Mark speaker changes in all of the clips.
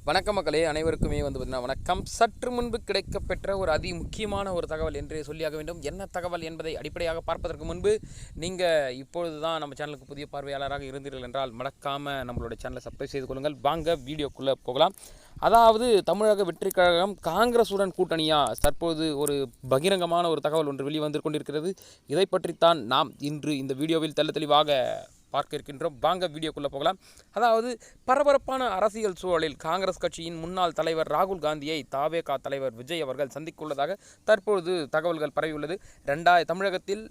Speaker 1: வணக்கம் மக்களே, அனைவருக்குமே பார்த்தீங்கன்னா வணக்கம். சற்று முன்பு கிடைக்கப்பெற்ற ஒரு முக்கியமான ஒரு தகவல் என்று சொல்லியாக வேண்டும். என்ன தகவல் என்பதை அடிப்படையாக பார்ப்பதற்கு முன்பு நீங்கள் இப்பொழுது தான் நம்ம சேனலுக்கு புதிய பார்வையாளராக இருந்தீர்கள் என்றால் மறக்காமல் நம்மளோட சேனலை சப்ஸ்கிரைப் செய்து கொள்ளுங்கள். வாங்க வீடியோக்குள்ளே போகலாம். அதாவது தமிழக வெற்றிக் கழகம் காங்கிரசுடன் கூட்டணியாக தற்போது ஒரு பகிரங்கமான ஒரு தகவல் ஒன்று வெளிவந்து கொண்டிருக்கிறது. இதை பற்றித்தான் நாம் இன்று இந்த வீடியோவில் தெளிவாக பார்க்க இருக்கின்றோம். வாங்க வீடியோக்குள்ளே போகலாம். அதாவது பரபரப்பான அரசியல் சூழலில் காங்கிரஸ் கட்சியின் முன்னாள் தலைவர் ராகுல் காந்தியை தவேகா தலைவர் விஜய் அவர்கள் சந்தித்துள்ளதாக தற்பொழுது தகவல்கள் பரவியுள்ளது. தமிழகத்தில்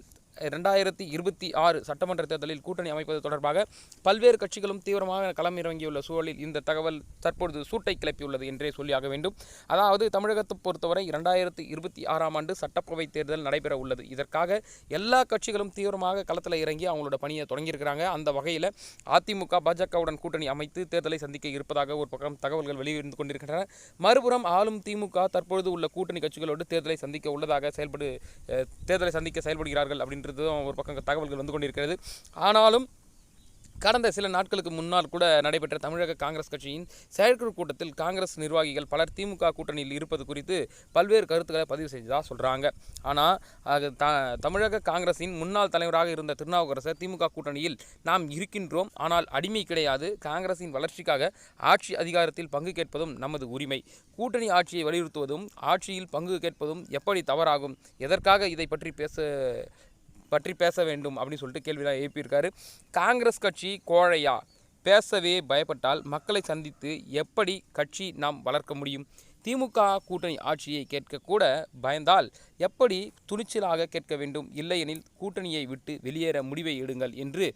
Speaker 1: 2026 சட்டமன்ற தேர்தலில் கூட்டணி அமைப்பது தொடர்பாக பல்வேறு கட்சிகளும் தீவிரமாக களம் இறங்கியுள்ள சூழலில் இந்த தகவல் தற்பொழுது சூட்டை கிளப்பியுள்ளது என்றே சொல்லியாக வேண்டும். அதாவது தமிழகத்தை பொறுத்தவரை 2026ஆம் ஆண்டு சட்டப்பேரவை தேர்தல் நடைபெற உள்ளது. இதற்காக எல்லா கட்சிகளும் தீவிரமாக களத்தில் இறங்கி அவங்களோட பணியை தொடங்கியிருக்கிறாங்க. அந்த வகையில் அதிமுக பாஜகவுடன் கூட்டணி அமைத்து தேர்தலை சந்திக்க இருப்பதாக ஒரு பக்கம் தகவல்கள் வெளியிருந்து கொண்டிருக்கின்றன. மறுபுறம் ஆளும் திமுக தற்பொழுது உள்ள கூட்டணி கட்சிகளோடு தேர்தலை சந்திக்க செயல்படுகிறார்கள் அப்படின்னு ஒரு பக்கம் தகவல்கள் வந்து கொண்டிருக்கிறது. ஆனாலும் கடந்த சில நாட்களுக்கு முன்னால் கூட நடைபெற்ற தமிழக காங்கிரஸ் கட்சியின் செயற்குழு கூட்டத்தில் காங்கிரஸ் நிர்வாகிகள் பலர் திமுக கூட்டணியில் இருப்பது குறித்து பல்வேறு கருத்துக்களை பதிவு செய்ததாக சொல்கிறாங்க. ஆனால் தமிழக காங்கிரஸின் முன்னாள் தலைவராக இருந்த திருநாவுக்கரசர் திமுக கூட்டணியில் நாம் இருக்கின்றோம், ஆனால் அடிமை கிடையாது, காங்கிரஸின் வளர்ச்சிக்காக ஆட்சி அதிகாரத்தில் பங்கு கேட்பதும் நமது உரிமை, கூட்டணி ஆட்சியை வலியுறுத்துவதும் ஆட்சியில் பங்கு கேட்பதும் எப்படி தவறாகும், எதற்காக இதை பற்றி பேச வேண்டும் அப்படின்னு சொல்லிட்டு கேள்விதான் எழுப்பியிருக்காரு. காங்கிரஸ் கட்சி கோழையா, பேசவே பயப்பட்டால் மக்களை சந்தித்து எப்படி கட்சி நாம் வளர்க்க முடியும்? திமுக கூட்டணி ஆட்சியை கேட்கக்கூட பயந்தால் எப்படி துணிச்சலாக கேட்க வேண்டும்? இல்லையெனில் கூட்டணியை விட்டு வெளியேற முடிவை எடுங்கள் என்று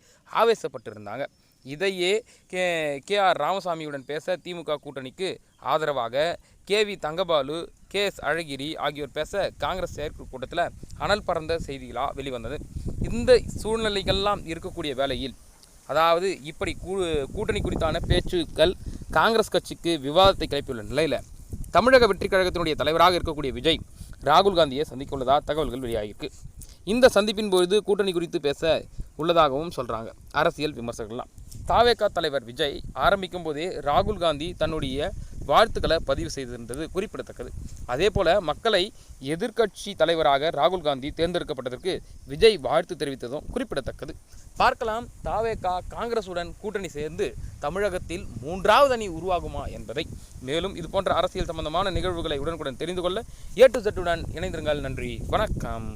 Speaker 1: ஆவேசப்பட்டிருந்தாங்க. இதையே கே.ஆர். ராமசாமியுடன் பேச திமுக கூட்டணிக்கு ஆதரவாக கே.வி. தங்கபாலு, கே.எஸ். அழகிரி ஆகியோர் பேச காங்கிரஸ் செயற்குழு கூட்டத்தில் அனல் பறந்த செய்திகளாக வெளிவந்தது. இந்த சூழ்நிலைகள்லாம் இருக்கக்கூடிய வேளையில், அதாவது இப்படி கூட்டணி குறித்தான பேச்சுக்கள் காங்கிரஸ் கட்சிக்கு விவாதத்தை கிளப்பியுள்ள நிலையில் தமிழக வெற்றிக் கழகத்தினுடைய தலைவராக இருக்கக்கூடிய விஜய் ராகுல் காந்தியை சந்திக்க உள்ளதாக தகவல்கள் வெளியாகிருக்கு. இந்த சந்திப்பின் பொழுது கூட்டணி குறித்து பேச உள்ளதாகவும் சொல்கிறாங்க அரசியல் விமர்சகர்கள்லாம். தவேகா தலைவர் விஜய் ஆரம்பிக்கும் போதே ராகுல் காந்தி தன்னுடைய வாழ்த்துக்களை பதிவு செய்திருந்தது குறிப்பிடத்தக்கது. அதே போல மக்களை எதிர்க்கட்சி தலைவராக ராகுல் காந்தி தேர்ந்தெடுக்கப்பட்டதற்கு விஜய் வாழ்த்து தெரிவித்ததும் குறிப்பிடத்தக்கது. பார்க்கலாம், தவேகா காங்கிரசுடன் கூட்டணி சேர்ந்து தமிழகத்தில் 3வது அணி உருவாகுமா என்பதை. மேலும் இது போன்ற அரசியல் சம்பந்தமான நிகழ்வுகளை உடனுக்குடன் தெரிந்து கொள்ள A to Z உடன் இணைந்திருங்கள். நன்றி, வணக்கம்.